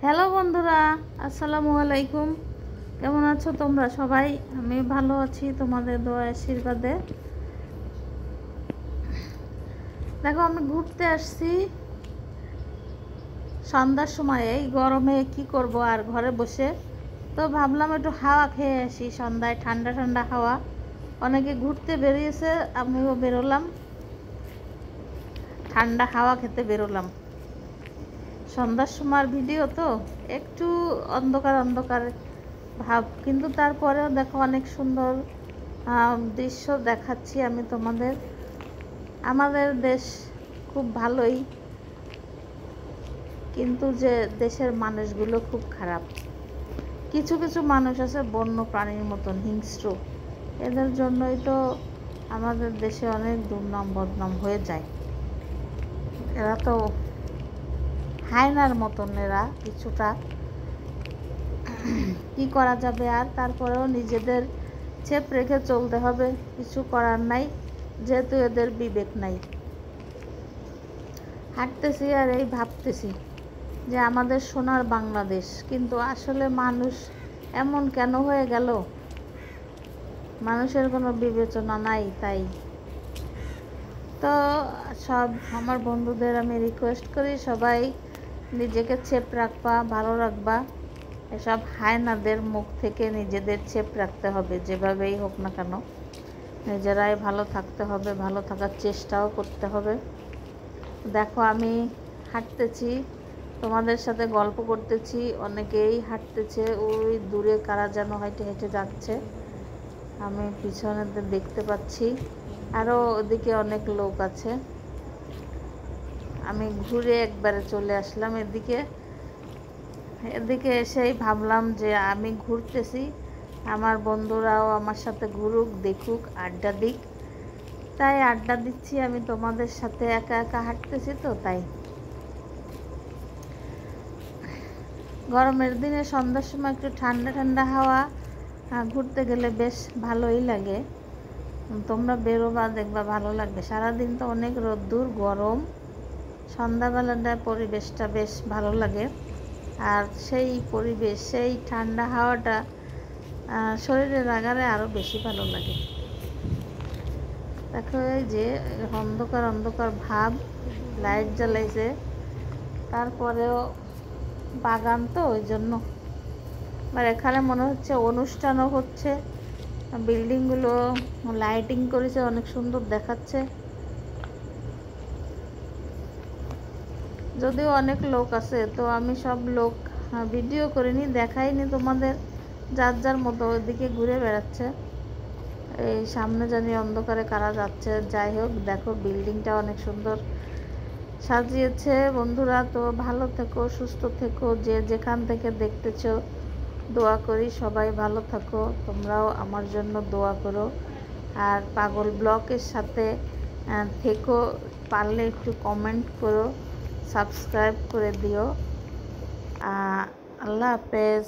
Hello বন্ধুরা, আসসালামু আলাইকুম। কেমন আছো তোমরা সবাই? আমি ভালো আছি তোমাদের দোয়া আশীর্বাদে। দেখো, আমি ঘুরতে আসছি সন্ধ্যার সময়। এই গরমে কি করব আর ঘরে বসে, তো ভাবলাম একটু হাওয়া খেয়ে আসি। সন্ধ্যায় ঠান্ডা ঠান্ডা হাওয়া, অনেকে ঘুরতে বেরিয়েছে, আমিও বেরোলাম, ঠান্ডা হাওয়া খেতে বেরোলাম। সন্ধ্যার সময় ভিডিও তো একটু অন্ধকার অন্ধকার ভাব, কিন্তু তারপরেও দেখো অনেক সুন্দর দৃশ্য দেখাচ্ছি আমি তোমাদের। আমাদের দেশ খুব ভালোই, কিন্তু যে দেশের মানুষগুলো খুব খারাপ। কিছু কিছু মানুষ আছে বন্য প্রাণীর মতন হিংস্র, এদের জন্যই তো আমাদের দেশে অনেক দুর্নাম বদনাম হয়ে যায়। এরা তো হায়নার মতন, এরা কিছুটা। কি করা যাবে আর, তারপরেও নিজেদের ছেপ রেখে চলতে হবে, কিছু করার নাই, যেহেতু এদের বিবেক নাই। হাঁটতেছি আর এই ভাবতেছি যে আমাদের সোনার বাংলাদেশ, কিন্তু আসলে মানুষ এমন কেন হয়ে গেল? মানুষের কোনো বিবেচনা নাই। তাই তো সব আমার বন্ধুদের আমি রিকোয়েস্ট করি, সবাই নিজেকে ছেপ রাখবা, ভালো রাখবা। এসব হায়নাদের মুখ থেকে নিজেদের ছেপ রাখতে হবে, যেভাবেই হোক না কেন নিজেরাই ভালো থাকতে হবে, ভালো থাকার চেষ্টাও করতে হবে। দেখো, আমি হাঁটতেছি, তোমাদের সাথে গল্প করতেছি, অনেকেই হাঁটতেছে, ওই দূরে কারা যেন হেঁটে হেঁটে যাচ্ছে, আমি পিছনে দেখতে পাচ্ছি, আরও ওদিকে অনেক লোক আছে। আমি ঘুরে একবারে চলে আসলাম এদিকে। এসেই ভাবলাম যে আমি ঘুরতেছি, আমার বন্ধুরাও আমার সাথে ঘুরুক, দেখুক, আড্ডা দিক। তাই আড্ডা দিচ্ছি আমি তোমাদের সাথে, একা একা হাঁটতেছি তো তাই। গরমের দিনে সন্ধ্যার সময় একটু ঠান্ডা ঠান্ডা হাওয়া, ঘুরতে গেলে বেশ ভালোই লাগে। তোমরা বেরোবা, দেখবা ভালো লাগবে। সারাদিন তো অনেক রোদ্দুর গরম, সন্ধ্যাবেলাটায় পরিবেশটা বেশ ভালো লাগে। আর সেই পরিবেশ, সেই ঠান্ডা হাওয়াটা শরীরে লাগালে আরও বেশি ভালো লাগে। দেখো, এই যে অন্ধকার অন্ধকার ভাব, লাইট জ্বালাইছে, তারপরেও বাগান তো ওই জন্য। আর এখানে মনে হচ্ছে অনুষ্ঠানও হচ্ছে, বিল্ডিংগুলো লাইটিং করেছে, অনেক সুন্দর দেখাচ্ছে। যদিও অনেক লোক আছে, তো আমি সব লোক ভিডিও করিনি, দেখাইনি তোমাদের। যার যার মতো ওইদিকে ঘুরে বেড়াচ্ছে। এই সামনে জানি অন্ধকারে কারা যাচ্ছে। যাই হোক, দেখো বিল্ডিংটা অনেক সুন্দর সাজিয়েছে। বন্ধুরা, তো ভালো থেকো, সুস্থ থেকো, যে যেখান থেকে দেখতেছো। দোয়া করি সবাই ভালো থাকো, তোমরাও আমার জন্য দোয়া করো। আর পাগল ব্লগের সাথে থেকো, পারলে একটু কমেন্ট করো, সাবস্ক্রাইব করে দিও। আল্লাহ হাফেজ।